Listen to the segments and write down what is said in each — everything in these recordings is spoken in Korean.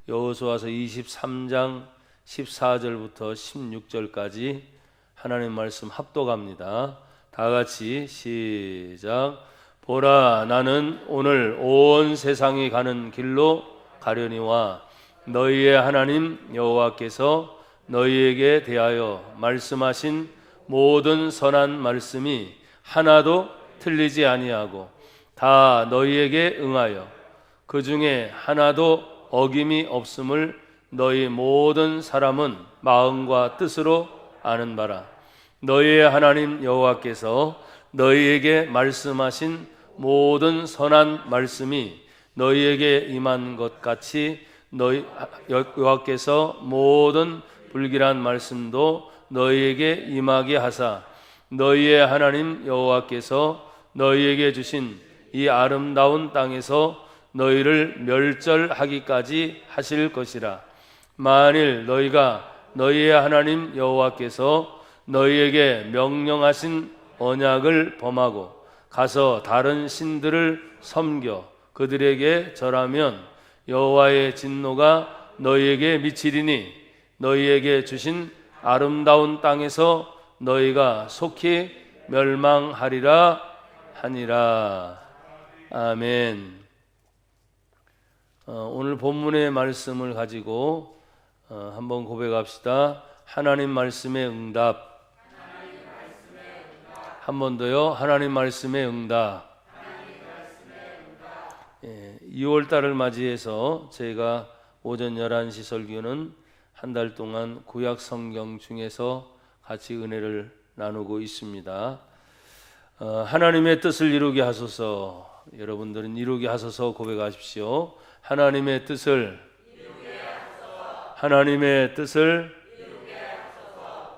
여호수아서 23장 14절부터 16절까지 하나님 말씀 합독합니다. 다 같이 시작. 보라, 나는 오늘 온 세상이 가는 길로 가려니와 너희의 하나님 여호와께서 너희에게 대하여 말씀하신 모든 선한 말씀이 하나도 틀리지 아니하고 다 너희에게 응하여 그 중에 하나도 어김이 없음을 너희 모든 사람은 마음과 뜻으로 아는 바라. 너희의 하나님 여호와께서 너희에게 말씀하신 모든 선한 말씀이 너희에게 임한 것 같이 너희 여호와께서 모든 불길한 말씀도 너희에게 임하게 하사 너희의 하나님 여호와께서 너희에게 주신 이 아름다운 땅에서 너희를 멸절하기까지 하실 것이라. 만일 너희가 너희의 하나님 여호와께서 너희에게 명령하신 언약을 범하고 가서 다른 신들을 섬겨 그들에게 절하면 여호와의 진노가 너희에게 미치리니 너희에게 주신 아름다운 땅에서 너희가 속히 멸망하리라 하니라. 아멘. 오늘 본문의 말씀을 가지고 한번 고백합시다. 하나님 말씀의 응답. 한 번 더요. 하나님 말씀의 응답. 2월 달을 맞이해서 저희가 오전 11시 설교는 한 달 동안 구약 성경 중에서 같이 은혜를 나누고 있습니다. 하나님의 뜻을 이루게 하소서. 여러분들은 이루게 하소서 고백하십시오. 하나님의 뜻을 하나님의 뜻을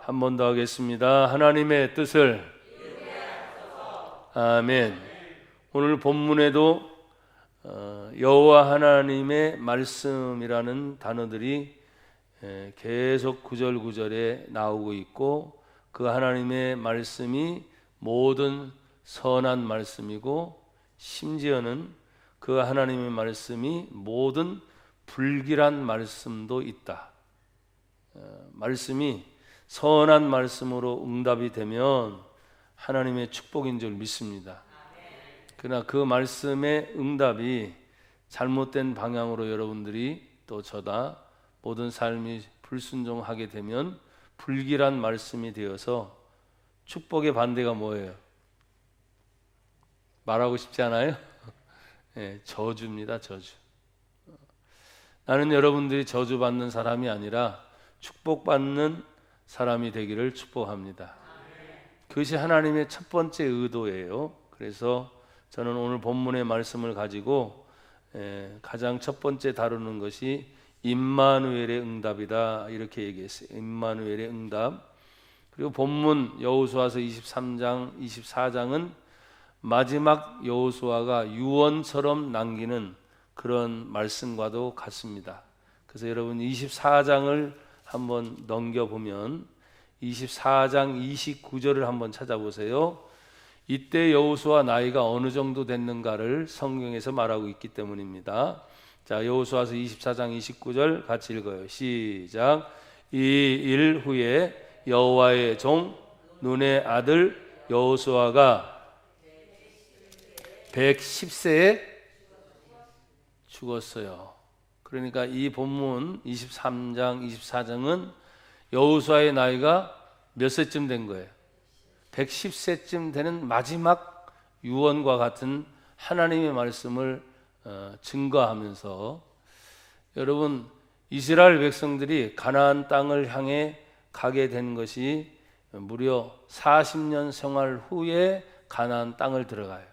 한 번 더 하겠습니다. 하나님의 뜻을 아멘. 오늘 본문에도 여호와 하나님의 말씀이라는 단어들이 계속 구절구절에 나오고 있고 그 하나님의 말씀이 모든 선한 말씀이고 심지어는 그 하나님의 말씀이 모든 불길한 말씀도 있다. 말씀이 선한 말씀으로 응답이 되면 하나님의 축복인 줄 믿습니다. 그러나 그 말씀의 응답이 잘못된 방향으로 여러분들이 또 저다 모든 삶이 불순종하게 되면 불길한 말씀이 되어서 축복의 반대가 뭐예요? 말하고 싶지 않아요? 네, 저주입니다. 저주. 나는 여러분들이 저주받는 사람이 아니라 축복받는 사람이 되기를 축복합니다. 그것이 하나님의 첫 번째 의도예요. 그래서 저는 오늘 본문의 말씀을 가지고 가장 첫 번째 다루는 것이 임마누엘의 응답이다 이렇게 얘기했어요. 임마누엘의 응답. 그리고 본문 여호수아서 23장 24장은 마지막 여호수아가 유언처럼 남기는 그런 말씀과도 같습니다. 그래서 여러분 24장을 한번 넘겨보면 24장 29절을 한번 찾아보세요. 이때 여호수아 나이가 어느 정도 됐는가를 성경에서 말하고 있기 때문입니다. 자, 여호수아서 24장 29절 같이 읽어요. 시작. 이 일 후에 여호와의 종 눈의 아들 여호수아가 110세에 죽었어요. 그러니까 이 본문 23장 24장은 여호수아의 나이가 몇 세쯤 된 거예요? 110세쯤 되는 마지막 유언과 같은 하나님의 말씀을 증거하면서 여러분 이스라엘 백성들이 가나안 땅을 향해 가게 된 것이 무려 40년 생활 후에 가나안 땅을 들어가요.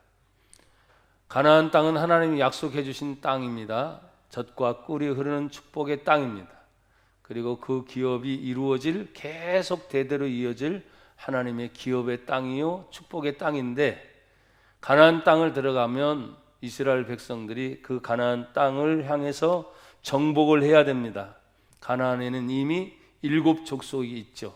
가나안 땅은 하나님이 약속해 주신 땅입니다. 젖과 꿀이 흐르는 축복의 땅입니다. 그리고 그 기업이 이루어질 계속 대대로 이어질 하나님의 기업의 땅이요 축복의 땅인데 가나안 땅을 들어가면 이스라엘 백성들이 그 가나안 땅을 향해서 정복을 해야 됩니다. 가나안에는 이미 7 족속이 있죠.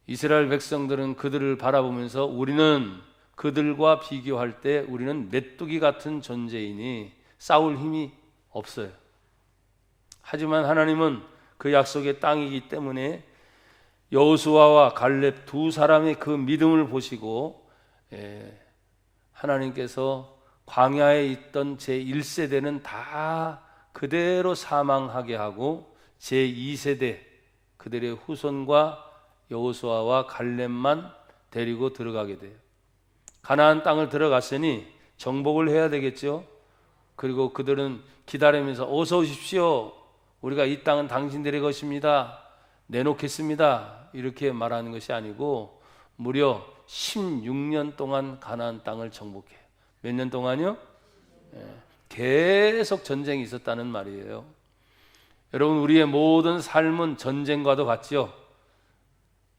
이스라엘 백성들은 그들을 바라보면서 우리는 그들과 비교할 때 우리는 메뚜기 같은 존재이니 싸울 힘이 없어요. 하지만 하나님은 그 약속의 땅이기 때문에 여호수아와 갈렙 두 사람의 그 믿음을 보시고 하나님께서 광야에 있던 제1세대는 다 그대로 사망하게 하고 제2세대 그들의 후손과 여호수아와 갈렙만 데리고 들어가게 돼요. 가나안 땅을 들어갔으니 정복을 해야 되겠죠. 그리고 그들은 기다리면서 어서 오십시오. 우리가 이 땅은 당신들의 것입니다. 내놓겠습니다. 이렇게 말하는 것이 아니고 무려 16년 동안 가나안 땅을 정복해요. 몇 년 동안요? 계속 전쟁이 있었다는 말이에요. 여러분, 우리의 모든 삶은 전쟁과도 같죠.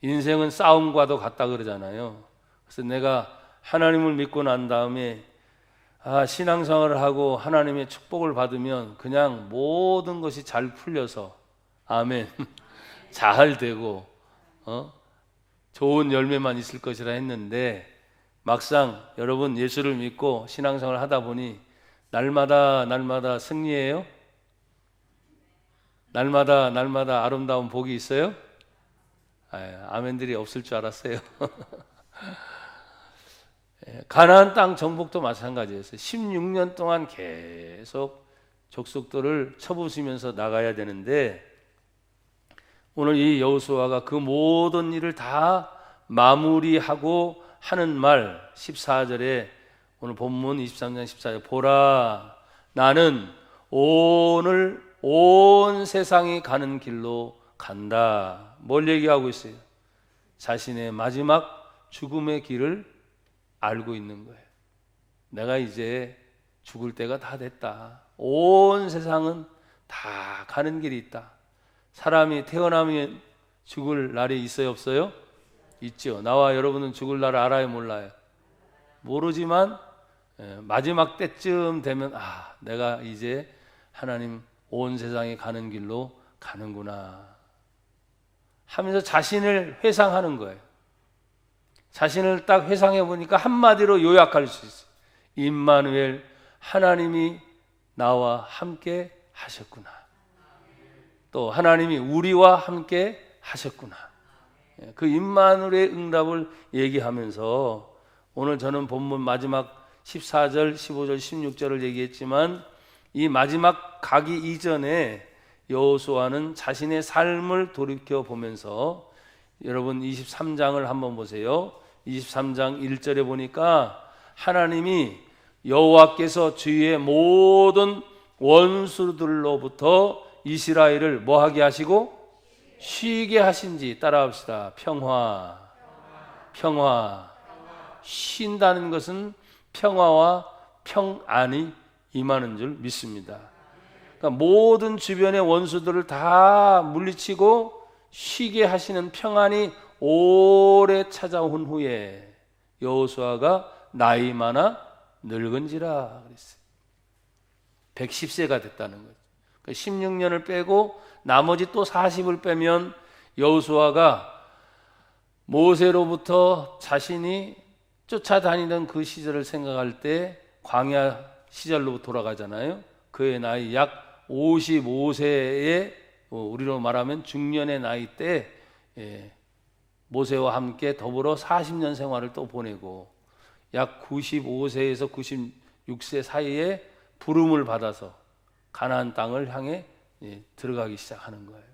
인생은 싸움과도 같다 그러잖아요. 그래서 내가 하나님을 믿고 난 다음에 신앙생활을 하고 하나님의 축복을 받으면 그냥 모든 것이 잘 풀려서 아멘 잘 되고 좋은 열매만 있을 것이라 했는데 막상 여러분 예수를 믿고 신앙생활을 하다 보니 날마다 승리예요? 날마다 아름다운 복이 있어요? 아멘들이 없을 줄 알았어요. 가나안 땅 정복도 마찬가지였어요. 16년 동안 계속 족속들을 쳐부수면서 나가야 되는데 오늘 이 여호수아가 그 모든 일을 다 마무리하고 하는 말 14절에 오늘 본문 23장 14절 보라 나는 오늘 온 세상이 가는 길로 간다. 뭘 얘기하고 있어요? 자신의 마지막 죽음의 길을 알고 있는 거예요. 내가 이제 죽을 때가 다 됐다. 온 세상은 다 가는 길이 있다. 사람이 태어나면 죽을 날이 있어요, 없어요? 있죠. 나와 여러분은 죽을 날을 알아요, 몰라요? 모르지만 마지막 때쯤 되면 내가 이제 하나님 온 세상에 가는 길로 가는구나 하면서 자신을 회상하는 거예요. 자신을 딱 회상해 보니까 한마디로 요약할 수 있어요. 임마누엘, 하나님이 나와 함께 하셨구나. 또 하나님이 우리와 함께 하셨구나. 그 임마누엘의 응답을 얘기하면서 오늘 저는 본문 마지막 14절, 15절, 16절을 얘기했지만 이 마지막 가기 이전에 여호수아는 자신의 삶을 돌이켜 보면서 여러분 23장을 한번 보세요. 23장 1절에 보니까 하나님이 여호와께서 주위의 모든 원수들로부터 이스라엘을 뭐하게 하시고 쉬게 하신지 따라합시다. 평화. 쉰다는 것은 평화와 평안이 임하는 줄 믿습니다. 그러니까 모든 주변의 원수들을 다 물리치고 쉬게 하시는 평안이 오래 찾아온 후에 여호수아가 나이 많아 늙은지라 그랬어요. 110세가 됐다는 거죠. 그러니까 16년을 빼고 나머지 또 40을 빼면 여호수아가 모세로부터 자신이 쫓아다니던 그 시절을 생각할 때 광야 시절로 돌아가잖아요. 그의 나이 약 55세에 우리로 말하면 중년의 나이 때 모세와 함께 더불어 40년 생활을 또 보내고 약 95세에서 96세 사이에 부름을 받아서 가나안 땅을 향해 들어가기 시작하는 거예요.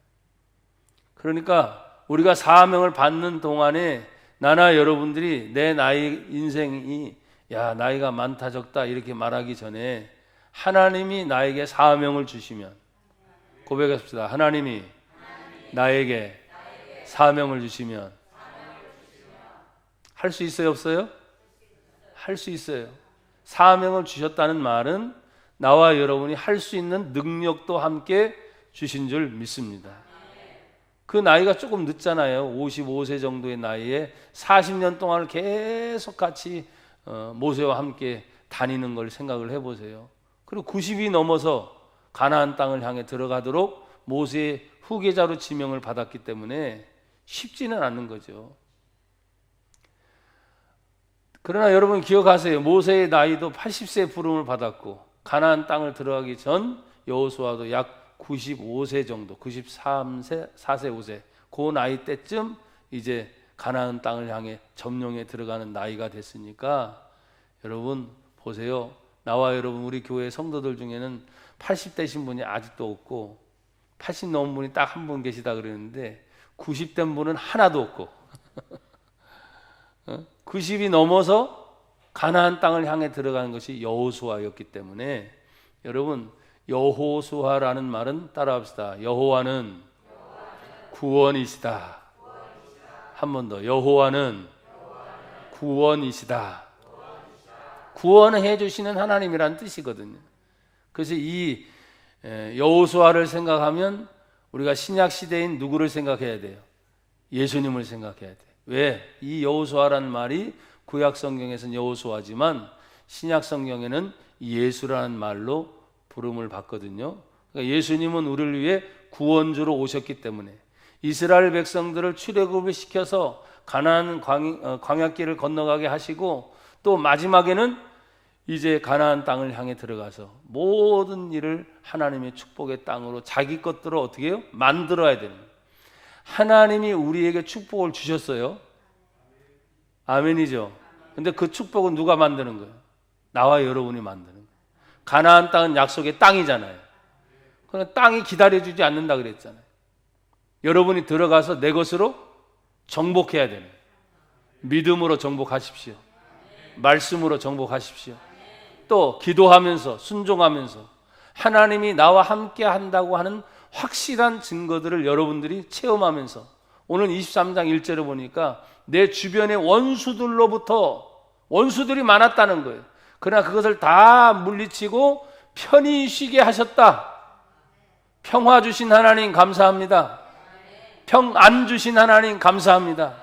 그러니까 우리가 사명을 받는 동안에 나나 여러분들이 내 나이 인생이 나이가 많다 적다 이렇게 말하기 전에 하나님이 나에게 사명을 주시면 고백합시다. 하나님이 나에게 사명을 주시면 할 수 있어요, 없어요? 할 수 있어요. 사명을 주셨다는 말은 나와 여러분이 할 수 있는 능력도 함께 주신 줄 믿습니다. 그 나이가 조금 늦잖아요. 55세 정도의 나이에 40년 동안을 계속 같이 모세와 함께 다니는 걸 생각을 해보세요. 그리고 90이 넘어서 가나안 땅을 향해 들어가도록 모세의 후계자로 지명을 받았기 때문에 쉽지는 않는 거죠. 그러나 여러분 기억하세요. 모세의 나이도 80세 부름을 받았고 가나안 땅을 들어가기 전 여호수아도 약 95세 정도, 93세, 4세, 5세 그 나이 때쯤 이제 가나안 땅을 향해 점령에 들어가는 나이가 됐으니까 여러분 보세요. 나와 여러분 우리 교회 성도들 중에는 80대신 분이 아직도 없고 80 넘은 분이 딱 한 분 계시다 그러는데 90된 분은 하나도 없고 90이 넘어서 가나안 땅을 향해 들어가는 것이 여호수아였기 때문에 여러분 여호수아라는 말은 따라합시다. 여호와는 구원이시다. 한 번 더. 여호와는 구원이시다. 구원해 주시는 하나님이란 뜻이거든요. 그래서 이 여호수아를 생각하면 우리가 신약 시대인 누구를 생각해야 돼요? 예수님을 생각해야 돼요. 왜? 이 여호수아라는 말이 구약 성경에서는 여호수아지만 신약 성경에는 예수라는 말로 부름을 받거든요. 그러니까 예수님은 우리를 위해 구원주로 오셨기 때문에 이스라엘 백성들을 출애굽을 시켜서 가나안 광야길을 건너가게 하시고 또 마지막에는 이제 가나안 땅을 향해 들어가서 모든 일을 하나님의 축복의 땅으로 자기 것들을 어떻게 해요? 만들어야 되는 거예요. 하나님이 우리에게 축복을 주셨어요. 아멘이죠. 근데 그 축복은 누가 만드는 거예요? 나와 여러분이 만드는 거예요. 가나안 땅은 약속의 땅이잖아요. 그러나 땅이 기다려주지 않는다 그랬잖아요. 여러분이 들어가서 내 것으로 정복해야 되는 거예요. 믿음으로 정복하십시오. 말씀으로 정복하십시오. 또 기도하면서 순종하면서 하나님이 나와 함께 한다고 하는 확실한 증거들을 여러분들이 체험하면서 오늘 23장 1절에 보니까 내 주변의 원수들로부터 원수들이 많았다는 거예요. 그러나 그것을 다 물리치고 편히 쉬게 하셨다. 평화 주신 하나님 감사합니다. 평안 주신 하나님 감사합니다.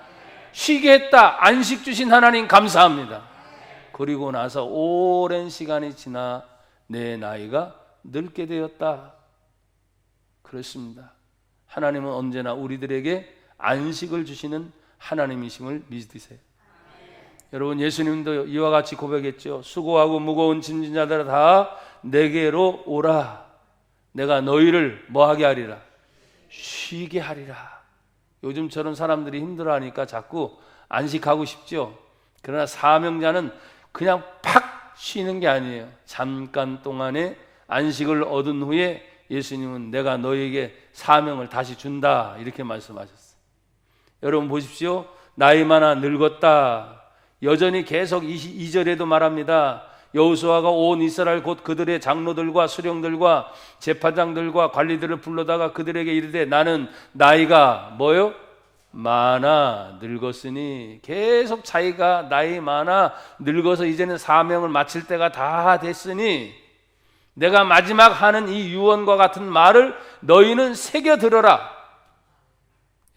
쉬게 했다. 안식 주신 하나님 감사합니다. 그리고 나서 오랜 시간이 지나 내 나이가 늙게 되었다. 그렇습니다. 하나님은 언제나 우리들에게 안식을 주시는 하나님이심을 믿으세요. 여러분 예수님도 이와 같이 고백했죠. 수고하고 무거운 짐진 자들아 다 내게로 오라. 내가 너희를 뭐하게 하리라? 쉬게 하리라. 요즘처럼 사람들이 힘들어하니까 자꾸 안식하고 싶죠. 그러나 사명자는 그냥 팍 쉬는 게 아니에요. 잠깐 동안의 안식을 얻은 후에 예수님은 내가 너희에게 사명을 다시 준다 이렇게 말씀하셨어요. 여러분 보십시오. 나이 많아 늙었다. 여전히 계속 2절에도 말합니다. 여호수아가 온 이스라엘 곧 그들의 장로들과 수령들과 재판장들과 관리들을 불러다가 그들에게 이르되 나는 나이가 뭐요? 많아 늙었으니 계속 자기가 나이 많아 늙어서 이제는 사명을 마칠 때가 다 됐으니 내가 마지막 하는 이 유언과 같은 말을 너희는 새겨 들어라.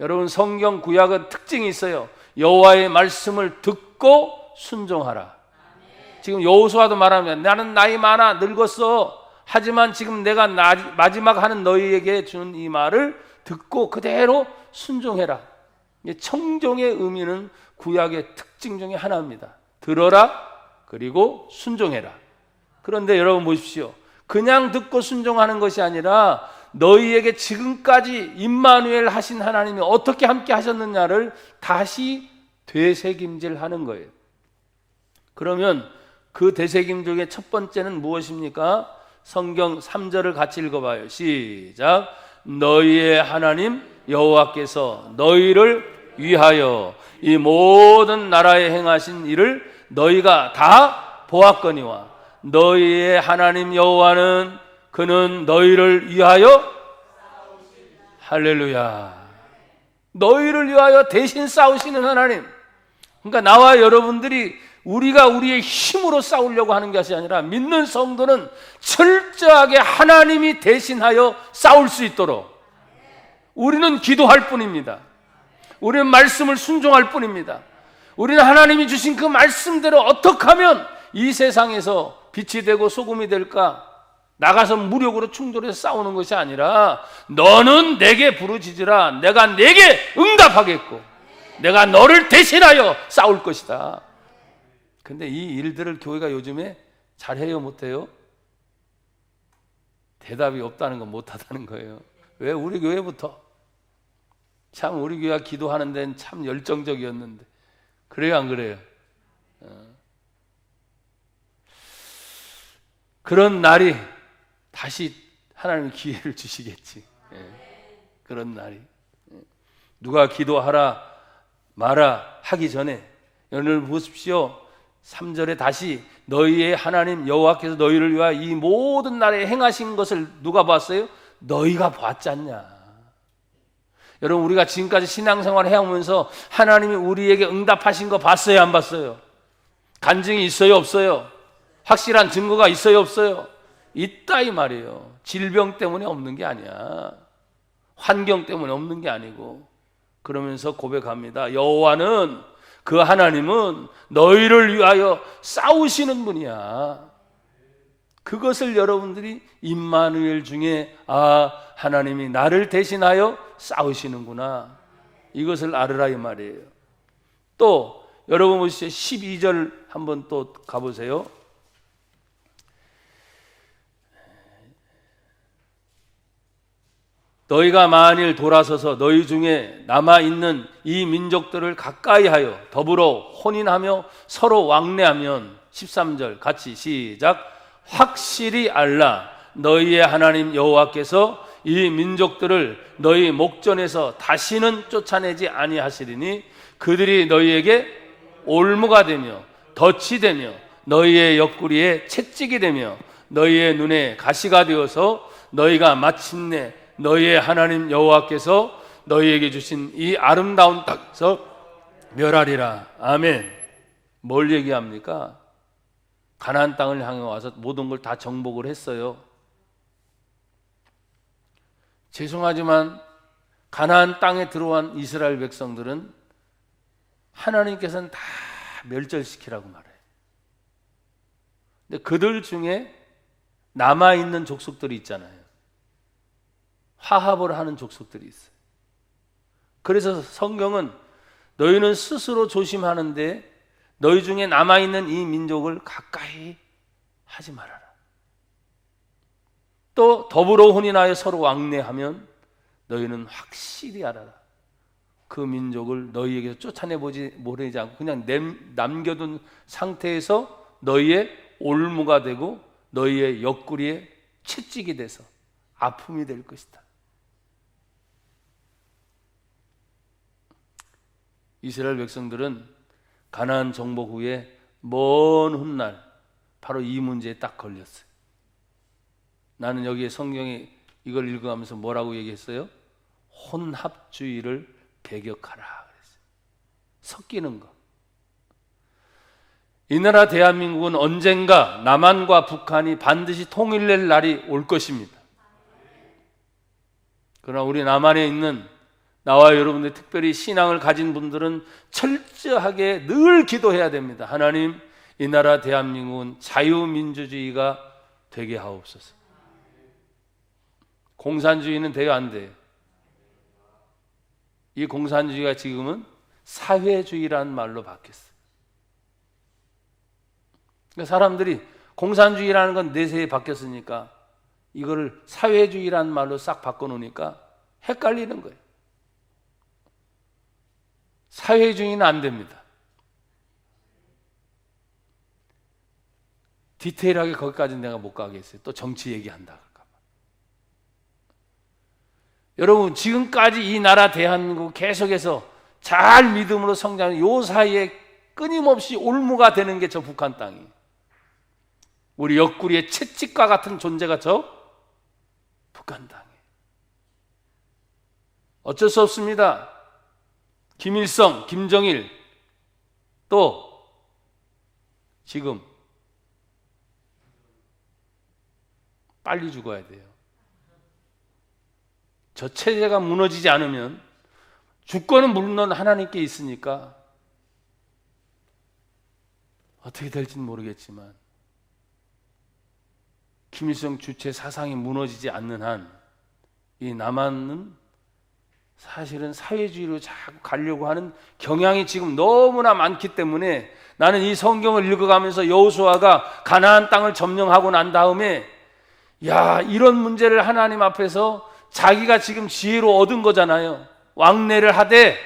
여러분 성경 구약은 특징이 있어요. 여호와의 말씀을 듣고 순종하라. 지금 여호수아도 말합니다. 나는 나이 많아 늙었어. 하지만 지금 내가 마지막 하는 너희에게 준 이 말을 듣고 그대로 순종해라. 청종의 의미는 구약의 특징 중에 하나입니다. 들어라 그리고 순종해라. 그런데 여러분 보십시오. 그냥 듣고 순종하는 것이 아니라 너희에게 지금까지 임마누엘 하신 하나님이 어떻게 함께 하셨느냐를 다시 되새김질하는 거예요. 그러면 그 되새김 중에 첫 번째는 무엇입니까? 성경 3절을 같이 읽어봐요. 시작. 너희의 하나님 여호와께서 너희를 위하여 이 모든 나라에 행하신 일을 너희가 다 보았거니와 너희의 하나님 여호와는 그는 너희를 위하여 할렐루야. 너희를 위하여 대신 싸우시는 하나님. 그러니까 나와 여러분들이 우리가 우리의 힘으로 싸우려고 하는 것이 아니라 믿는 성도는 철저하게 하나님이 대신하여 싸울 수 있도록 우리는 기도할 뿐입니다. 우리는 말씀을 순종할 뿐입니다. 우리는 하나님이 주신 그 말씀대로 어떻게 하면 이 세상에서 빛이 되고 소금이 될까? 나가서 무력으로 충돌해서 싸우는 것이 아니라 너는 내게 부르짖으라. 내가 내게 응답하겠고 내가 너를 대신하여 싸울 것이다. 근데 이 일들을 교회가 요즘에 잘해요 못해요? 대답이 없다는 건 못하다는 거예요. 왜 우리 교회부터? 참 우리 교회가 기도하는 데는 참 열정적이었는데. 그래요, 안 그래요? 그런 날이 다시 하나님이 기회를 주시겠지. 그런 날이. 누가 기도하라 마라 하기 전에 오늘 보십시오. 3절에 다시 너희의 하나님 여호와께서 너희를 위하여 이 모든 날에 행하신 것을 누가 봤어요? 너희가 봤지 않냐. 여러분, 우리가 지금까지 신앙생활을 해오면서 하나님이 우리에게 응답하신 거 봤어요, 안 봤어요? 간증이 있어요, 없어요? 확실한 증거가 있어요, 없어요? 있다 이 말이에요. 질병 때문에 없는 게 아니야. 환경 때문에 없는 게 아니고. 그러면서 고백합니다. 여호와는, 그 하나님은 너희를 위하여 싸우시는 분이야. 그것을 여러분들이 임마누엘 중에 하나님이 나를 대신하여 싸우시는구나, 이것을 알으라 이 말이에요. 또 여러분 보시죠. 12절 한번 또 가보세요. 너희가 만일 돌아서서 너희 중에 남아있는 이 민족들을 가까이하여 더불어 혼인하며 서로 왕래하면 13절 같이 시작. 확실히 알라. 너희의 하나님 여호와께서 이 민족들을 너희 목전에서 다시는 쫓아내지 아니하시리니 그들이 너희에게 올무가 되며 덫이 되며 너희의 옆구리에 채찍이 되며 너희의 눈에 가시가 되어서 너희가 마침내 너희의 하나님 여호와께서 너희에게 주신 이 아름다운 땅에서 멸하리라. 아멘. 뭘 얘기합니까? 가나안 땅을 향해 와서 모든 걸 다 정복을 했어요. 죄송하지만 가나안 땅에 들어온 이스라엘 백성들은 하나님께서는 다 멸절시키라고 말해요. 근데 그들 중에 남아있는 족속들이 있잖아요. 화합을 하는 족속들이 있어요. 그래서 성경은 너희는 스스로 조심하는데 너희 중에 남아있는 이 민족을 가까이 하지 말아라. 또 더불어 혼인하여 서로 왕래하면 너희는 확실히 알아라. 그 민족을 너희에게서 쫓아내보지 않고 그냥 남겨둔 상태에서 너희의 올무가 되고 너희의 옆구리에 채찍이 돼서 아픔이 될 것이다. 이스라엘 백성들은 가나안 정복 후에 먼 훗날 바로 이 문제에 딱 걸렸어요. 나는 여기에 성경에 이걸 읽어가면서 뭐라고 얘기했어요? 혼합주의를 배격하라 그랬어요. 섞이는 거. 이 나라 대한민국은 언젠가 남한과 북한이 반드시 통일될 날이 올 것입니다. 그러나 우리 남한에 있는 나와 여러분들 특별히 신앙을 가진 분들은 철저하게 늘 기도해야 됩니다. 하나님, 이 나라 대한민국은 자유민주주의가 되게 하옵소서. 공산주의는 돼요, 안 돼요? 이 공산주의가 지금은 사회주의라는 말로 바뀌었어요. 그러니까 사람들이 공산주의라는 건 내세에 바뀌었으니까 이거를 사회주의라는 말로 싹 바꿔놓으니까 헷갈리는 거예요. 사회주의는 안 됩니다. 디테일하게 거기까지는 내가 못 가겠어요. 또 정치 얘기한다 할까 봐. 여러분, 지금까지 이 나라 대한민국 계속해서 잘 믿음으로 성장하는 요 사이에 끊임없이 올무가 되는 게 저 북한 땅이에요. 우리 옆구리에 채찍과 같은 존재가 저 북한 땅이에요. 어쩔 수 없습니다. 김일성, 김정일, 또 지금 빨리 죽어야 돼요. 저 체제가 무너지지 않으면 주권은 물론 하나님께 있으니까 어떻게 될지는 모르겠지만 김일성 주체 사상이 무너지지 않는 한 이 남한은 사실은 사회주의로 자꾸 가려고 하는 경향이 지금 너무나 많기 때문에 나는 이 성경을 읽어가면서 여호수아가 가나안 땅을 점령하고 난 다음에 야, 이런 문제를 하나님 앞에서 자기가 지금 지혜로 얻은 거잖아요. 왕래를 하되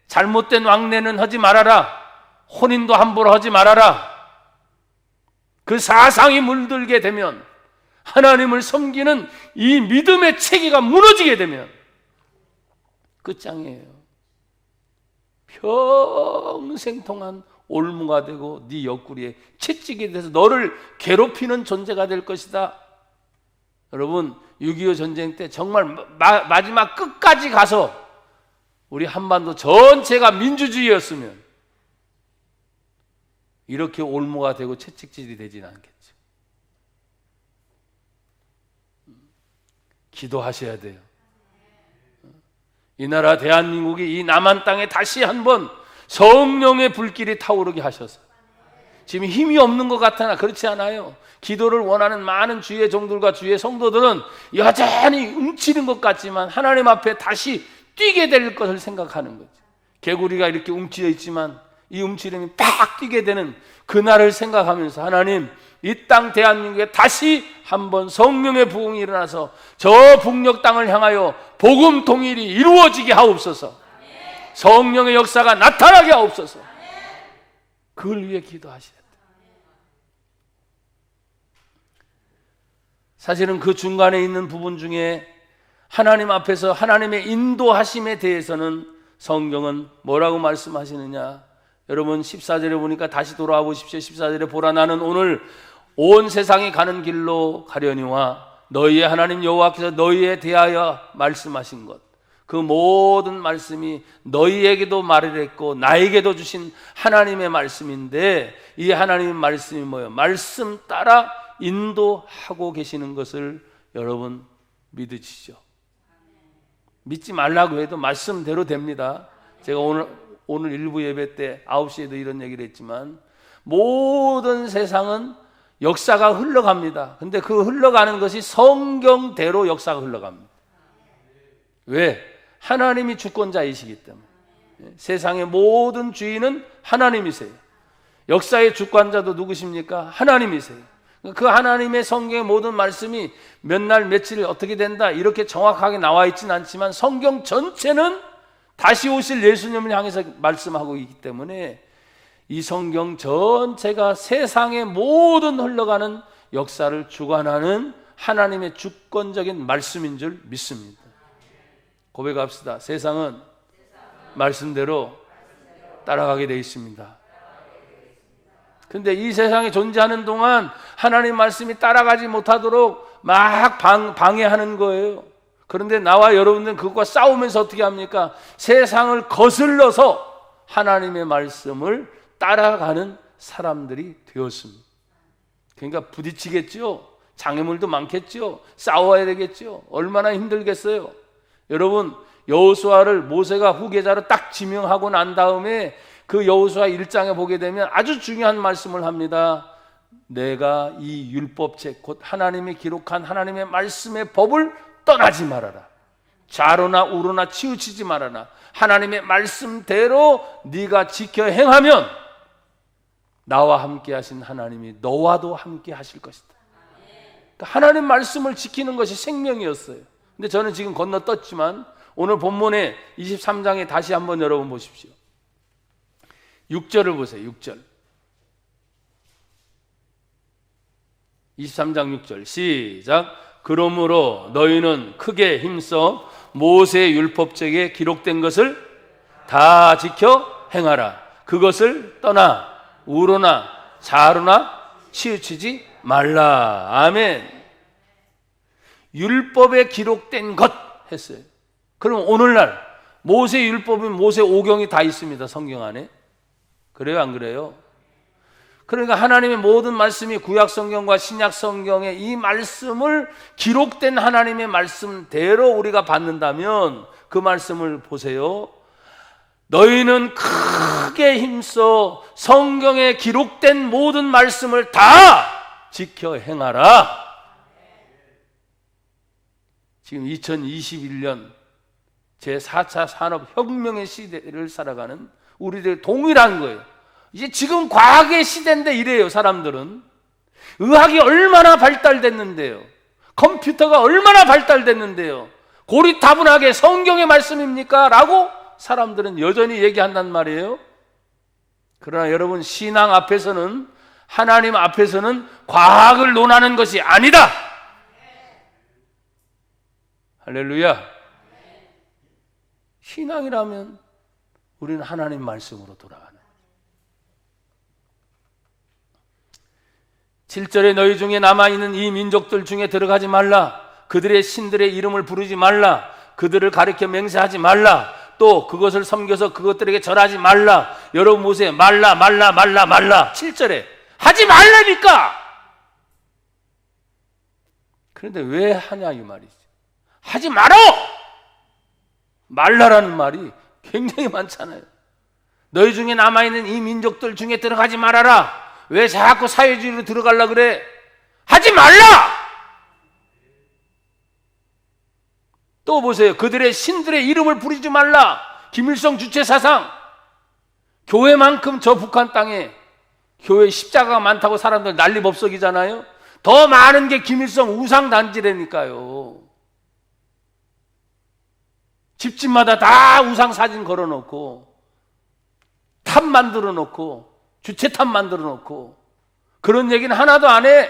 잘못된 왕래는 하지 말아라. 혼인도 함부로 하지 말아라. 그 사상이 물들게 되면, 하나님을 섬기는 이 믿음의 체계가 무너지게 되면 끝장이에요. 평생 동안 올무가 되고 네 옆구리에 채찍이 돼서 너를 괴롭히는 존재가 될 것이다. 여러분, 6.25 전쟁 때 정말 마지막 끝까지 가서 우리 한반도 전체가 민주주의였으면 이렇게 올무가 되고 채찍질이 되지는 않겠죠. 기도하셔야 돼요. 이 나라 대한민국이 이 남한 땅에 다시 한번 성령의 불길이 타오르게 하셔서, 지금 힘이 없는 것 같으나 그렇지 않아요. 기도를 원하는 많은 주의 종들과 주의 성도들은 여전히 움츠린 것 같지만 하나님 앞에 다시 뛰게 될 것을 생각하는 거죠. 개구리가 이렇게 움츠려 있지만 이 움츠림이 팍 뛰게 되는 그날을 생각하면서, 하나님, 이 땅 대한민국에 다시 한번 성령의 부흥이 일어나서 저 북녘 땅을 향하여 복음 통일이 이루어지게 하옵소서. 성령의 역사가 나타나게 하옵소서. 그걸 위해 기도하셔야 돼요. 사실은 그 중간에 있는 부분 중에 하나님 앞에서 하나님의 인도하심에 대해서는 성경은 뭐라고 말씀하시느냐? 여러분 14절에 보니까 다시 돌아와 보십시오. 14절에 보라, 나는 오늘 온 세상이 가는 길로 가려니와 너희의 하나님 여호와께서 너희에 대하여 말씀하신 것, 그 모든 말씀이 너희에게도 말을 했고 나에게도 주신 하나님의 말씀인데, 이 하나님의 말씀이 뭐예요? 말씀 따라 인도하고 계시는 것을 여러분 믿으시죠? 믿지 말라고 해도 말씀대로 됩니다. 제가 오늘 일부 예배 때 9시에도 이런 얘기를 했지만, 모든 세상은 역사가 흘러갑니다. 근데 그 흘러가는 것이 성경대로 역사가 흘러갑니다. 왜? 하나님이 주권자이시기 때문에. 세상의 모든 주인은 하나님이세요. 역사의 주권자도 누구십니까? 하나님이세요. 그 하나님의 성경의 모든 말씀이 몇 날 며칠 어떻게 된다 이렇게 정확하게 나와 있지는 않지만, 성경 전체는 다시 오실 예수님을 향해서 말씀하고 있기 때문에 이 성경 전체가 세상의 모든 흘러가는 역사를 주관하는 하나님의 주권적인 말씀인 줄 믿습니다. 고백합시다. 세상은 말씀대로 따라가게 되어 있습니다. 근데 이 세상에 존재하는 동안 하나님 말씀이 따라가지 못하도록 막 방해하는 거예요. 그런데 나와 여러분들은 그것과 싸우면서 어떻게 합니까? 세상을 거슬러서 하나님의 말씀을 따라가는 사람들이 되었습니다. 그러니까 부딪히겠죠. 장애물도 많겠죠. 싸워야 되겠죠. 얼마나 힘들겠어요. 여러분, 여호수아를 모세가 후계자로 딱 지명하고 난 다음에 그 여호수아 1장에 보게 되면 아주 중요한 말씀을 합니다. 내가 이 율법책, 곧 하나님이 기록한 하나님의 말씀의 법을 떠나지 말아라. 좌로나 우로나 치우치지 말아라. 하나님의 말씀대로 네가 지켜 행하면 나와 함께 하신 하나님이 너와도 함께 하실 것이다. 그러니까 하나님 말씀을 지키는 것이 생명이었어요. 근데 저는 지금 건너떴지만 오늘 본문에 23장에 다시 한번 여러분 보십시오. 6절을 보세요. 6절. 23장 6절 시작. 그러므로 너희는 크게 힘써 모세의 율법책에 기록된 것을 다 지켜 행하라. 그것을 떠나 우로나 좌로나 치우치지 말라. 아멘. 율법에 기록된 것 했어요. 그럼 오늘날 모세 율법은 모세 오경이 다 있습니다. 성경 안에. 그래요, 안 그래요? 그러니까 하나님의 모든 말씀이 구약 성경과 신약 성경의 이 말씀을 기록된 하나님의 말씀대로 우리가 받는다면 그 말씀을 보세요. 너희는 크게 힘써 성경에 기록된 모든 말씀을 다 지켜 행하라. 지금 2021년 제4차 산업혁명의 시대를 살아가는 우리들 동일한 거예요. 이제 지금 과학의 시대인데 이래요. 사람들은 의학이 얼마나 발달됐는데요. 컴퓨터가 얼마나 발달됐는데요. 고리타분하게 성경의 말씀입니까? 라고 사람들은 여전히 얘기한단 말이에요. 그러나 여러분, 신앙 앞에서는, 하나님 앞에서는 과학을 논하는 것이 아니다. 할렐루야. 신앙이라면 우리는 하나님 말씀으로 돌아가는. 7절에 너희 중에 남아있는 이 민족들 중에 들어가지 말라. 그들의 신들의 이름을 부르지 말라. 그들을 가리켜 맹세하지 말라. 또 그것을 섬겨서 그것들에게 절하지 말라. 여러분 보세요. 말라. 7절에 하지 말라니까. 그런데 왜 하냐 이 말이죠. 하지 말어. 말라라는 말이 굉장히 많잖아요. 너희 중에 남아있는 이 민족들 중에 들어가지 말아라. 왜 자꾸 사회주의로 들어가려 그래? 하지 말라. 또 보세요. 그들의 신들의 이름을 부르지 말라. 김일성 주체 사상. 교회만큼 저 북한 땅에 교회 십자가가 많다고 사람들 난리법석이잖아요. 더 많은 게 김일성 우상단지라니까요. 집집마다 다 우상 사진 걸어놓고 탑 만들어 놓고 주체탑 만들어 놓고 그런 얘기는 하나도 안 해.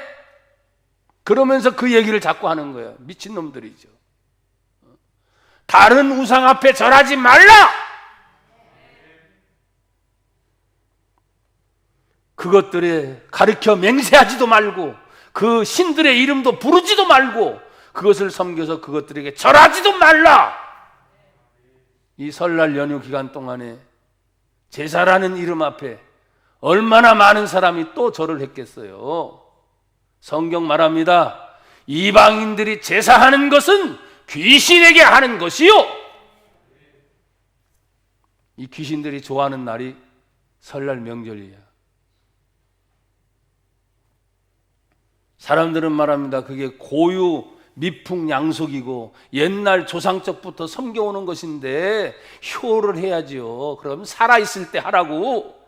그러면서 그 얘기를 자꾸 하는 거예요. 미친놈들이죠. 다른 우상 앞에 절하지 말라. 그것들에 가르쳐 맹세하지도 말고 그 신들의 이름도 부르지도 말고 그것을 섬겨서 그것들에게 절하지도 말라. 이 설날 연휴 기간 동안에 제사라는 이름 앞에 얼마나 많은 사람이 또 절을 했겠어요. 성경 말합니다. 이방인들이 제사하는 것은 귀신에게 하는 것이요. 이 귀신들이 좋아하는 날이 설날 명절이야. 사람들은 말합니다. 그게 고유 미풍양속이고 옛날 조상적부터 섬겨오는 것인데 효를 해야지요. 그럼 살아있을 때 하라고.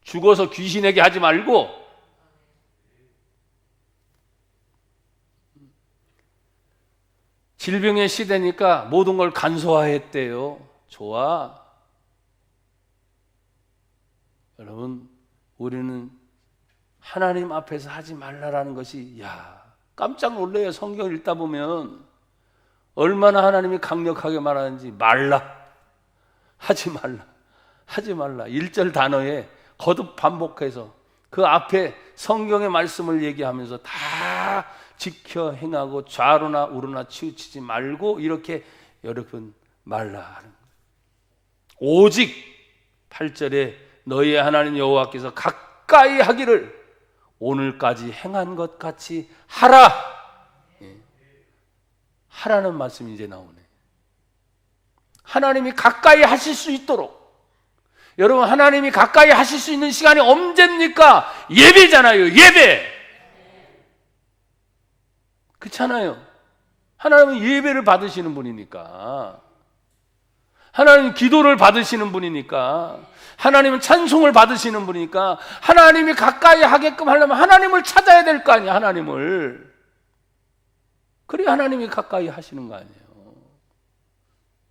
죽어서 귀신에게 하지 말고. 질병의 시대니까 모든 걸 간소화했대요. 좋아. 여러분, 우리는 하나님 앞에서 하지 말라라는 것이 깜짝 놀래요. 성경 읽다 보면 얼마나 하나님이 강력하게 말하는지. 말라, 하지 말라, 하지 말라. 1절 단어에 거듭 반복해서 그 앞에 성경의 말씀을 얘기하면서 다 지켜 행하고 좌로나 우로나 치우치지 말고 이렇게 여러분 말라 하는 거예요. 오직 8절에 너희의 하나님 여호와께서 가까이 하기를 오늘까지 행한 것 같이 하라. 하라는 말씀이 이제 나오네. 하나님이 가까이 하실 수 있도록. 여러분, 하나님이 가까이 하실 수 있는 시간이 언제입니까? 예배잖아요. 예배. 그렇잖아요. 하나님은 예배를 받으시는 분이니까. 하나님은 기도를 받으시는 분이니까. 하나님은 찬송을 받으시는 분이니까. 하나님이 가까이 하게끔 하려면 하나님을 찾아야 될 거 아니야. 하나님을. 그래야 하나님이 가까이 하시는 거 아니에요.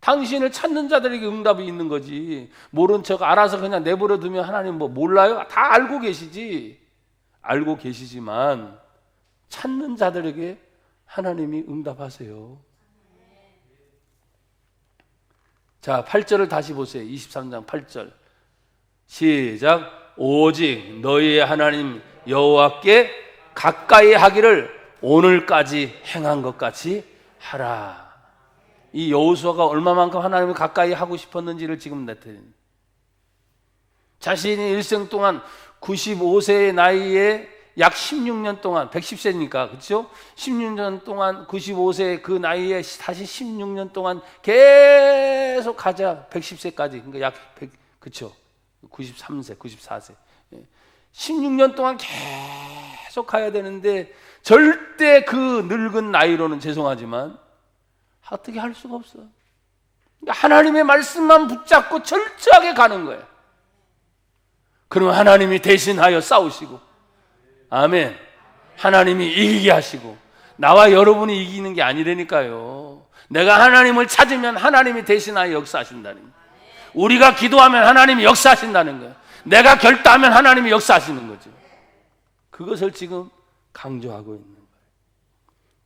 당신을 찾는 자들에게 응답이 있는 거지. 모른 척 알아서 그냥 내버려 두면 하나님 뭐 몰라요? 다 알고 계시지. 알고 계시지만 찾는 자들에게 하나님이 응답하세요. 자, 8절을 다시 보세요. 23장 8절 시작. 오직 너희의 하나님 여호와께 가까이 하기를 오늘까지 행한 것 같이 하라. 이 여호수아가 얼마만큼 하나님을 가까이 하고 싶었는지를 지금 나타냅니다. 자신이 일생 동안 95세의 나이에 약 16년 동안 110세니까 그렇죠? 16년 동안 95세 그 나이에 다시 16년 동안 계속 가자 110세까지 그러니까 약 100, 그렇죠? 93세, 94세 16년 동안 계속 가야 되는데 절대 그 늙은 나이로는 죄송하지만 어떻게 할 수가 없어. 그러니까 하나님의 말씀만 붙잡고 철저하게 가는 거예요. 그러면 하나님이 대신하여 싸우시고 아멘. 하나님이 이기게 하시고 나와 여러분이 이기는 게 아니라니까요. 내가 하나님을 찾으면 하나님이 대신하여 역사하신다는 거예요. 우리가 기도하면 하나님이 역사하신다는 거예요. 내가 결단하면 하나님이 역사하시는 거죠. 그것을 지금 강조하고 있는 거예요.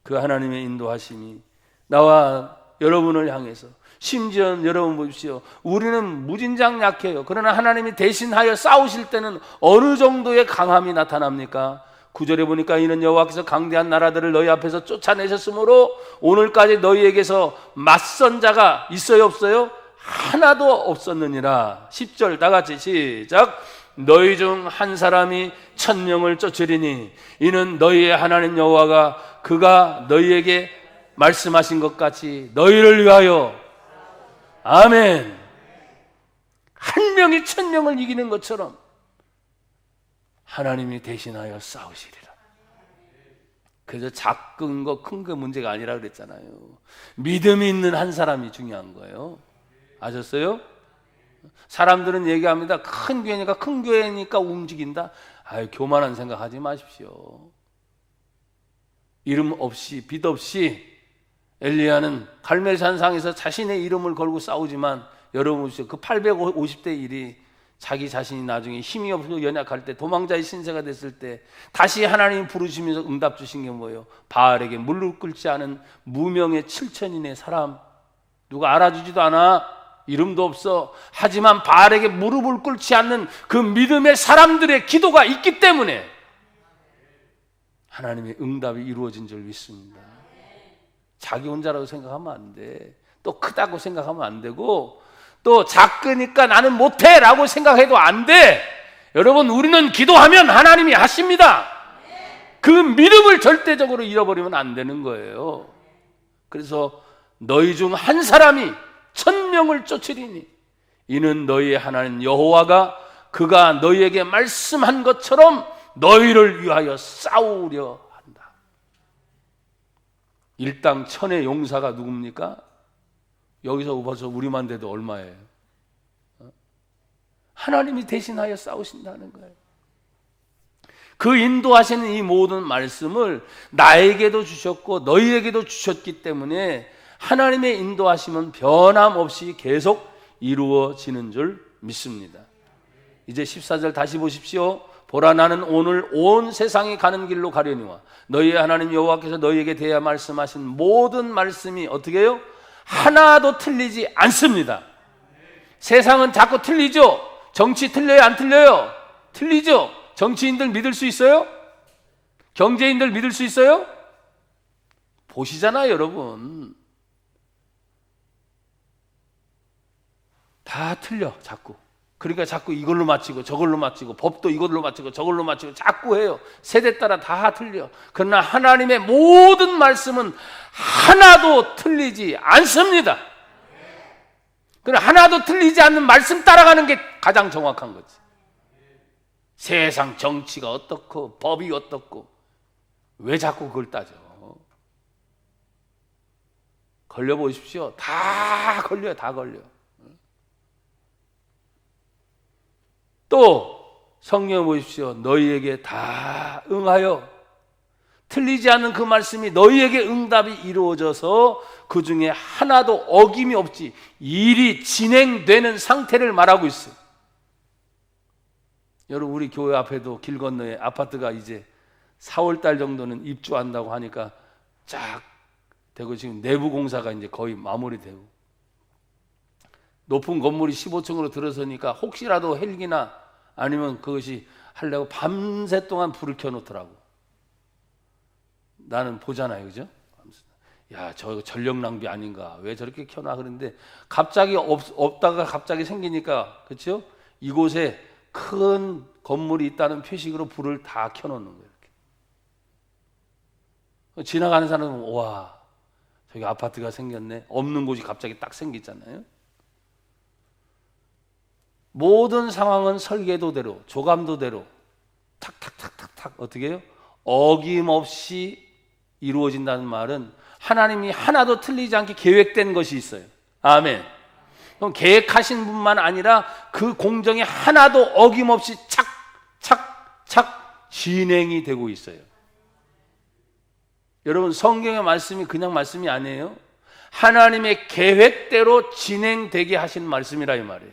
그 하나님의 인도하심이 나와 여러분을 향해서, 심지어 여러분 보십시오. 우리는 무진장 약해요. 그러나 하나님이 대신하여 싸우실 때는 어느 정도의 강함이 나타납니까? 9절에 보니까 이는 여호와께서 강대한 나라들을 너희 앞에서 쫓아내셨으므로 오늘까지 너희에게서 맞선 자가 있어요 없어요? 하나도 없었느니라. 10절 다 같이 시작. 너희 중 한 사람이 1000명을 쫓으리니 이는 너희의 하나님 여호와가 그가 너희에게 말씀하신 것 같이 너희를 위하여, 아멘, 한 명이 1000명을 이기는 것처럼 하나님이 대신하여 싸우시리라. 그래서 작은 거 큰 거 문제가 아니라 그랬잖아요. 믿음이 있는 한 사람이 중요한 거예요. 아셨어요? 사람들은 얘기합니다. 큰 교회니까 움직인다. 아유, 교만한 생각하지 마십시오. 이름 없이 빛 없이 엘리야는 갈멜산 상에서 자신의 이름을 걸고 싸우지만, 여러분 보십시오. 그 850대 1이 자기 자신이 나중에 힘이 없고 연약할 때, 도망자의 신세가 됐을 때 다시 하나님이 부르시면서 응답 주신 게 뭐예요? 바알에게 무릎 꿇지 않은 무명의 7천인의 사람, 누가 알아주지도 않아, 이름도 없어. 하지만 바알에게 무릎을 꿇지 않는 그 믿음의 사람들의 기도가 있기 때문에 하나님의 응답이 이루어진 줄 믿습니다. 자기 혼자라고 생각하면 안 돼. 또 크다고 생각하면 안 되고, 또 작으니까 나는 못해 라고 생각해도 안 돼. 여러분, 우리는 기도하면 하나님이 하십니다. 그 믿음을 절대적으로 잃어버리면 안 되는 거예요. 그래서 너희 중 한 사람이 1000명을 쫓으리니 이는 너희의 하나님 여호와가 그가 너희에게 말씀한 것처럼 너희를 위하여 싸우려 한다. 일당 1000의 용사가 누굽니까? 여기서 봐서 우리만 돼도 얼마예요? 하나님이 대신하여 싸우신다는 거예요. 그 인도하시는 이 모든 말씀을 나에게도 주셨고 너희에게도 주셨기 때문에 하나님의 인도하심은 변함없이 계속 이루어지는 줄 믿습니다. 이제 14절 다시 보십시오. 보라, 나는 오늘 온 세상이 가는 길로 가려니와 너희의 하나님 여호와께서 너희에게 대하여 말씀하신 모든 말씀이 어떻게 해요? 하나도 틀리지 않습니다. 세상은 자꾸 틀리죠. 정치 틀려요, 안 틀려요? 틀리죠. 정치인들 믿을 수 있어요? 경제인들 믿을 수 있어요? 보시잖아요, 여러분. 다 틀려, 자꾸. 그러니까 자꾸 이걸로 맞추고 저걸로 맞추고, 법도 이걸로 맞추고 저걸로 맞추고 자꾸 해요. 세대 따라 다 틀려. 그러나 하나님의 모든 말씀은 하나도 틀리지 않습니다. 그러나 하나도 틀리지 않는 말씀 따라가는 게 가장 정확한 거지. 세상 정치가 어떻고 법이 어떻고 왜 자꾸 그걸 따져? 걸려보십시오. 다 걸려요. 다 걸려. 또 성경 보십시오. 너희에게 다 응하여 틀리지 않는 그 말씀이 너희에게 응답이 이루어져서 그 중에 하나도 어김이 없지 일이 진행되는 상태를 말하고 있어요. 여러분, 우리 교회 앞에도 길 건너에 아파트가 이제 4월달 정도는 입주한다고 하니까 쫙 되고 지금 내부 공사가 이제 거의 마무리되고 높은 건물이 15층으로 들어서니까 혹시라도 헬기나 아니면 그것이 하려고 밤새 동안 불을 켜놓더라고. 나는 보잖아요, 그죠? 야, 저 전력 낭비 아닌가? 왜 저렇게 켜놔? 그런데 갑자기 없다가 갑자기 생기니까, 그렇죠? 이곳에 큰 건물이 있다는 표식으로 불을 다 켜놓는 거예요. 이렇게. 지나가는 사람은 와, 저기 아파트가 생겼네. 없는 곳이 갑자기 딱 생겼잖아요. 모든 상황은 설계도대로, 조감도대로 탁탁탁탁탁 어떻게 해요? 어김없이 이루어진다는 말은 하나님이 하나도 틀리지 않게 계획된 것이 있어요. 아멘. 그럼 계획하신 분만 아니라 그 공정이 하나도 어김없이 착착착 진행이 되고 있어요. 여러분, 성경의 말씀이 그냥 말씀이 아니에요. 하나님의 계획대로 진행되게 하신 말씀이라 이 말이에요.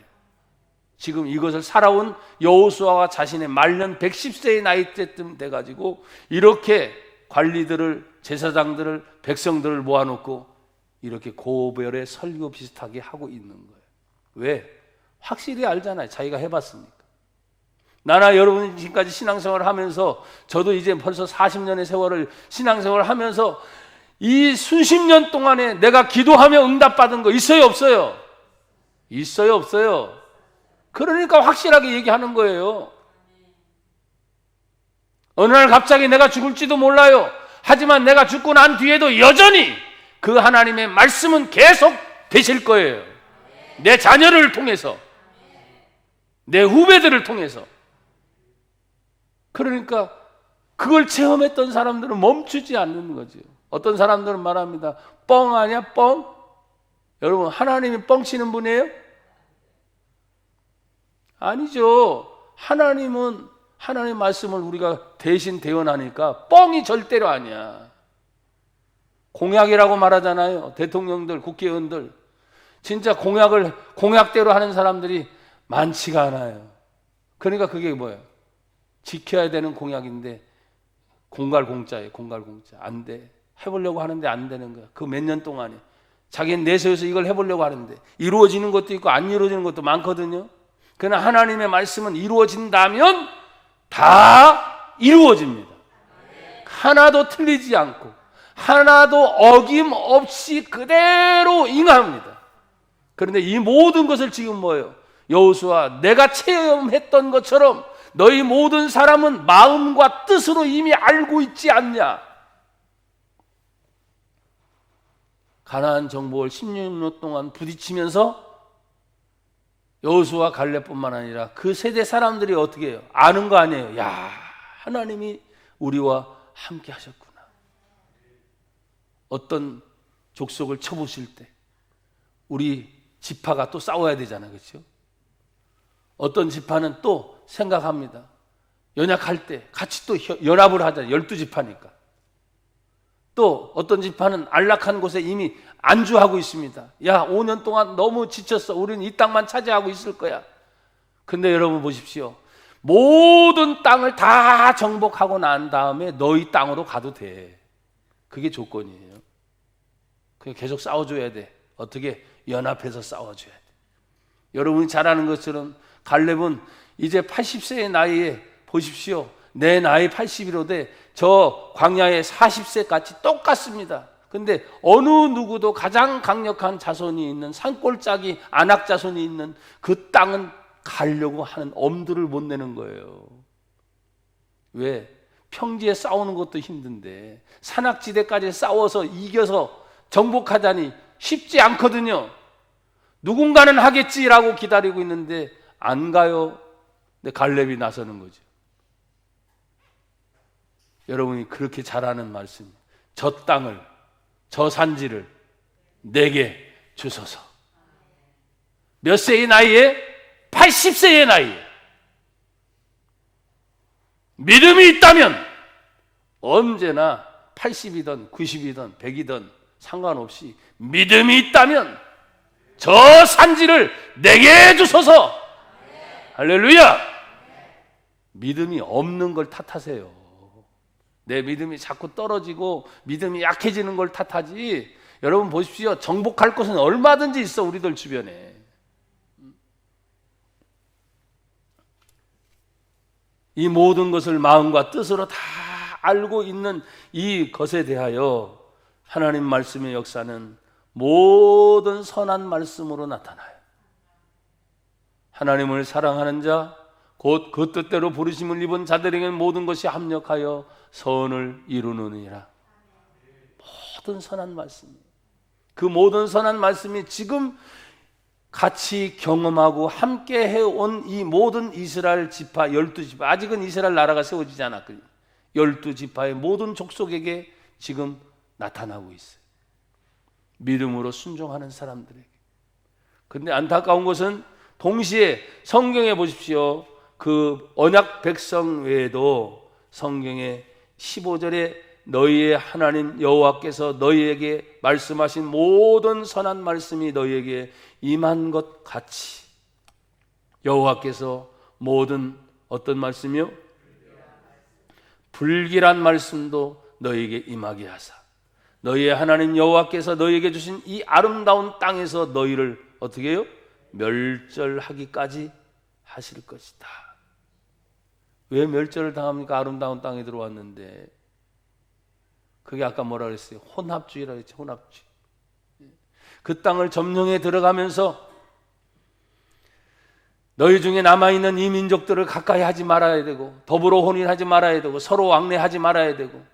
지금 이것을 살아온 여호수아가 자신의 말년 110세의 나이 때쯤 돼가지고 이렇게 관리들을, 제사장들을, 백성들을 모아놓고 이렇게 고별의 설교 비슷하게 하고 있는 거예요. 왜? 확실히 알잖아요. 자기가 해봤으니까. 나나 여러분이 지금까지 신앙생활을 하면서, 저도 이제 벌써 40년의 세월을 신앙생활을 하면서 이 수십 년 동안에 내가 기도하며 응답받은 거 있어요, 없어요? 있어요, 없어요? 그러니까 확실하게 얘기하는 거예요. 어느 날 갑자기 내가 죽을지도 몰라요. 하지만 내가 죽고 난 뒤에도 여전히 그 하나님의 말씀은 계속 되실 거예요. 내 자녀를 통해서, 내 후배들을 통해서. 그러니까 그걸 체험했던 사람들은 멈추지 않는 거죠. 어떤 사람들은 말합니다. 뻥 아니야, 뻥? 여러분, 하나님이 뻥치는 분이에요? 아니죠. 하나님은 하나님의 말씀을 우리가 대신 대언하니까 뻥이 절대로 아니야. 공약이라고 말하잖아요. 대통령들, 국회의원들. 진짜 공약대로 하는 사람들이 많지가 않아요. 그러니까 그게 뭐예요? 지켜야 되는 공약인데 공갈공짜예요. 공갈공짜. 안 돼. 해보려고 하는데 안 되는 거야. 그 몇 년 동안에 자기는 내세워서 이걸 해보려고 하는데 이루어지는 것도 있고 안 이루어지는 것도 많거든요. 그러나 하나님의 말씀은 이루어진다면 다 이루어집니다. 하나도 틀리지 않고 하나도 어김없이 그대로 응합니다. 그런데 이 모든 것을 지금 뭐예요? 여호수아, 내가 체험했던 것처럼 너희 모든 사람은 마음과 뜻으로 이미 알고 있지 않냐? 가나안 정복을 16년 동안 부딪히면서 여호수아, 갈렙뿐만 아니라 그 세대 사람들이 어떻게 해요? 아는 거 아니에요? 야, 하나님이 우리와 함께 하셨구나. 어떤 족속을 쳐부실 때 우리 지파가 또 싸워야 되잖아요. 그렇죠? 어떤 지파는 또 생각합니다. 연약할 때 같이 또 연합을 하잖아요. 12지파니까. 또 어떤 지파는 안락한 곳에 이미 안주하고 있습니다. 야, 5년 동안 너무 지쳤어. 우리는 이 땅만 차지하고 있을 거야. 근데 여러분 보십시오. 모든 땅을 다 정복하고 난 다음에 너희 땅으로 가도 돼. 그게 조건이에요. 그냥 계속 싸워줘야 돼. 어떻게? 연합해서 싸워줘야 돼. 여러분이 잘 아는 것처럼 갈렙은 이제 80세의 나이에 보십시오. 내 나이 80이로되 저 광야의 40세 같이 똑같습니다. 근데 어느 누구도 가장 강력한 자손이 있는 산골짜기 안악 자손이 있는 그 땅은 가려고 하는 엄두를 못 내는 거예요. 왜? 평지에 싸우는 것도 힘든데 산악지대까지 싸워서 이겨서 정복하자니 쉽지 않거든요. 누군가는 하겠지라고 기다리고 있는데 안 가요. 근데 갈렙이 나서는 거죠. 여러분이 그렇게 잘 아는 말씀, 저 땅을, 저 산지를 내게 주소서. 몇 세의 나이에? 80세의 나이에. 믿음이 있다면 언제나 80이든 90이든 100이든 상관없이 믿음이 있다면 저 산지를 내게 주소서. 할렐루야. 믿음이 없는 걸 탓하세요. 내 믿음이 자꾸 떨어지고 믿음이 약해지는 걸 탓하지. 여러분 보십시오. 정복할 것은 얼마든지 있어. 우리들 주변에. 이 모든 것을 마음과 뜻으로 다 알고 있는 이 것에 대하여 하나님 말씀의 역사는 모든 선한 말씀으로 나타나요. 하나님을 사랑하는 자, 곧 그 뜻대로 부르심을 입은 자들에게는 모든 것이 합력하여 선을 이루느니라. 모든 선한 말씀. 그 모든 선한 말씀이 지금 같이 경험하고 함께 해온 이 모든 이스라엘 지파 12지파, 아직은 이스라엘 나라가 세워지지 않았거든요. 12지파의 모든 족속에게 지금 나타나고 있어요. 믿음으로 순종하는 사람들에게. 그런데 안타까운 것은 동시에 성경에 보십시오. 그 언약 백성 외에도 성경에 15절에 너희의 하나님 여호와께서 너희에게 말씀하신 모든 선한 말씀이 너희에게 임한 것 같이 여호와께서 모든 어떤 말씀이요? 불길한 말씀도 너희에게 임하게 하사 너희의 하나님 여호와께서 너희에게 주신 이 아름다운 땅에서 너희를 어떻게 해요? 멸절하기까지 하실 것이다. 왜 멸절을 당합니까? 아름다운 땅에 들어왔는데. 그게 아까 뭐라 그랬어요? 혼합주의라고 했죠. 혼합주의. 그 땅을 점령해 들어가면서 너희 중에 남아있는 이 민족들을 가까이 하지 말아야 되고 더불어 혼인하지 말아야 되고 서로 왕래하지 말아야 되고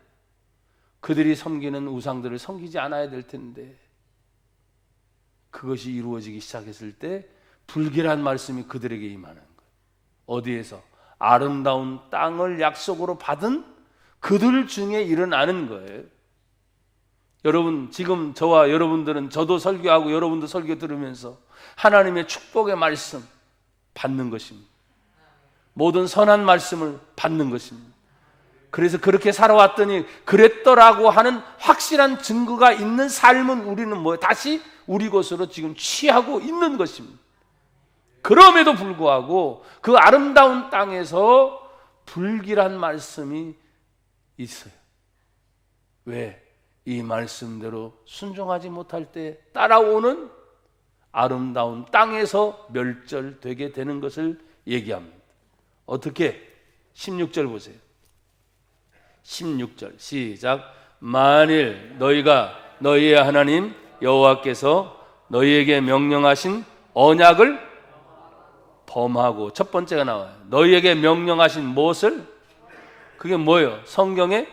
그들이 섬기는 우상들을 섬기지 않아야 될 텐데 그것이 이루어지기 시작했을 때 불길한 말씀이 그들에게 임하는 거예요. 어디에서? 아름다운 땅을 약속으로 받은 그들 중에 일어나는 거예요. 여러분 지금 저와 여러분들은 저도 설교하고 여러분도 설교 들으면서 하나님의 축복의 말씀 받는 것입니다. 모든 선한 말씀을 받는 것입니다. 그래서 그렇게 살아왔더니 그랬더라고 하는 확실한 증거가 있는 삶은 우리는 뭐예요? 다시 우리 것으로 지금 취하고 있는 것입니다. 그럼에도 불구하고 그 아름다운 땅에서 불길한 말씀이 있어요. 왜? 이 말씀대로 순종하지 못할 때 따라오는 아름다운 땅에서 멸절되게 되는 것을 얘기합니다. 어떻게? 16절 보세요. 16절 시작. 만일 너희가 너희의 하나님 여호와께서 너희에게 명령하신 언약을 범하고, 첫 번째가 나와요. 너희에게 명령하신 무엇을? 그게 뭐예요? 성경의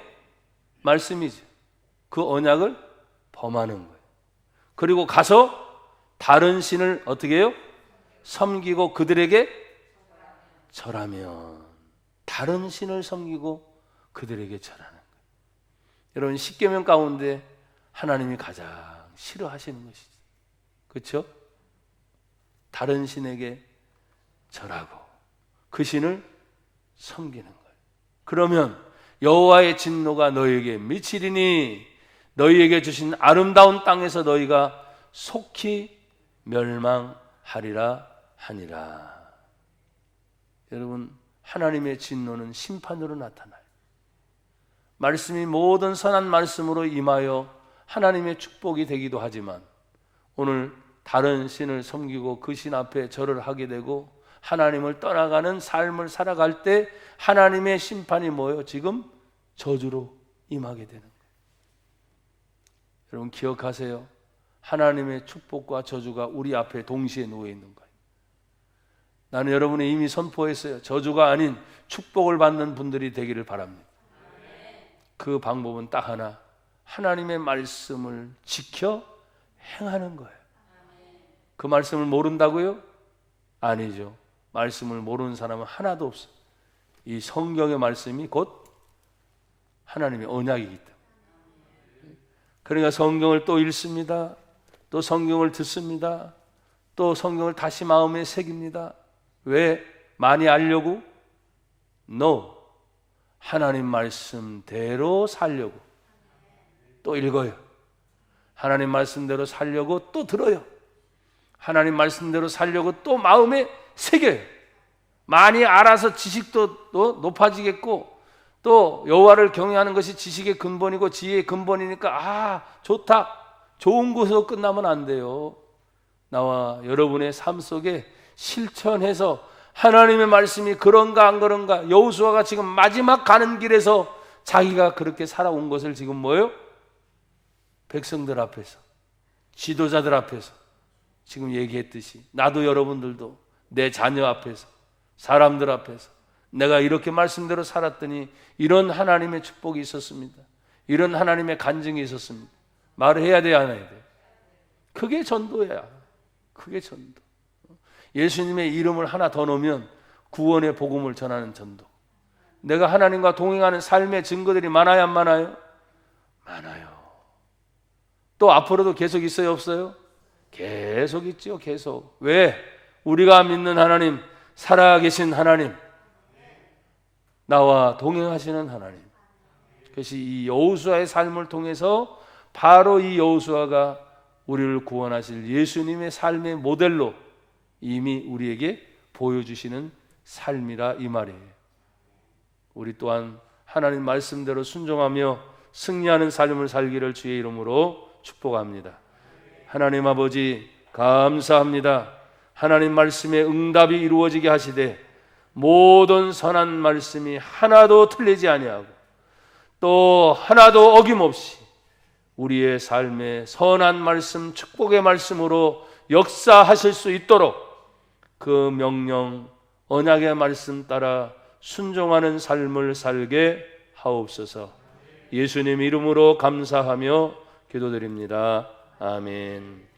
말씀이죠. 그 언약을 범하는 거예요. 그리고 가서 다른 신을 어떻게 해요? 섬기고 그들에게 절하면, 다른 신을 섬기고 그들에게 절하는 거예요. 여러분, 십계명 가운데 하나님이 가장 싫어하시는 것이죠. 그렇죠? 다른 신에게 절하고 그 신을 섬기는 거예요. 그러면 여호와의 진노가 너희에게 미치리니 너희에게 주신 아름다운 땅에서 너희가 속히 멸망하리라 하니라. 여러분, 하나님의 진노는 심판으로 나타나요. 말씀이 모든 선한 말씀으로 임하여 하나님의 축복이 되기도 하지만 오늘 다른 신을 섬기고 그 신 앞에 절을 하게 되고 하나님을 떠나가는 삶을 살아갈 때 하나님의 심판이 뭐예요? 지금 저주로 임하게 되는 거예요. 여러분 기억하세요. 하나님의 축복과 저주가 우리 앞에 동시에 놓여 있는 거예요. 나는 여러분이 이미 선포했어요. 저주가 아닌 축복을 받는 분들이 되기를 바랍니다. 그 방법은 딱 하나, 하나님의 말씀을 지켜 행하는 거예요. 그 말씀을 모른다고요? 아니죠. 말씀을 모르는 사람은 하나도 없어요. 이 성경의 말씀이 곧 하나님의 언약이기 때문에. 그러니까 성경을 또 읽습니다. 또 성경을 듣습니다. 또 성경을 다시 마음에 새깁니다. 왜? 많이 알려고? No. 하나님 말씀대로 살려고 또 읽어요. 하나님 말씀대로 살려고 또 들어요. 하나님 말씀대로 살려고 또 마음에 새겨요. 많이 알아서 지식도 또 높아지겠고 또 여호와를 경외하는 것이 지식의 근본이고 지혜의 근본이니까 좋다, 좋은 것으로 끝나면 안 돼요. 나와 여러분의 삶 속에 실천해서 하나님의 말씀이 그런가 안 그런가, 여호수아가 지금 마지막 가는 길에서 자기가 그렇게 살아온 것을 지금 뭐예요? 백성들 앞에서, 지도자들 앞에서 지금 얘기했듯이 나도 여러분들도 내 자녀 앞에서, 사람들 앞에서 내가 이렇게 말씀대로 살았더니 이런 하나님의 축복이 있었습니다. 이런 하나님의 간증이 있었습니다. 말을 해야 돼야 안 해야 돼? 그게 전도야. 그게 전도. 예수님의 이름을 하나 더 넣으면 구원의 복음을 전하는 전도. 내가 하나님과 동행하는 삶의 증거들이 많아요, 안 많아요? 많아요. 또 앞으로도 계속 있어요, 없어요? 계속 있죠, 계속. 왜? 우리가 믿는 하나님, 살아계신 하나님, 나와 동행하시는 하나님. 그것이 이 여호수아의 삶을 통해서 바로 이 여호수아가 우리를 구원하실 예수님의 삶의 모델로 이미 우리에게 보여주시는 삶이라 이 말이에요. 우리 또한 하나님 말씀대로 순종하며 승리하는 삶을 살기를 주의 이름으로 축복합니다. 하나님 아버지 감사합니다. 하나님 말씀의 응답이 이루어지게 하시되 모든 선한 말씀이 하나도 틀리지 아니하고 또 하나도 어김없이 우리의 삶에 선한 말씀, 축복의 말씀으로 역사하실 수 있도록 그 명령, 언약의 말씀 따라 순종하는 삶을 살게 하옵소서. 예수님 이름으로 감사하며 기도드립니다. 아멘.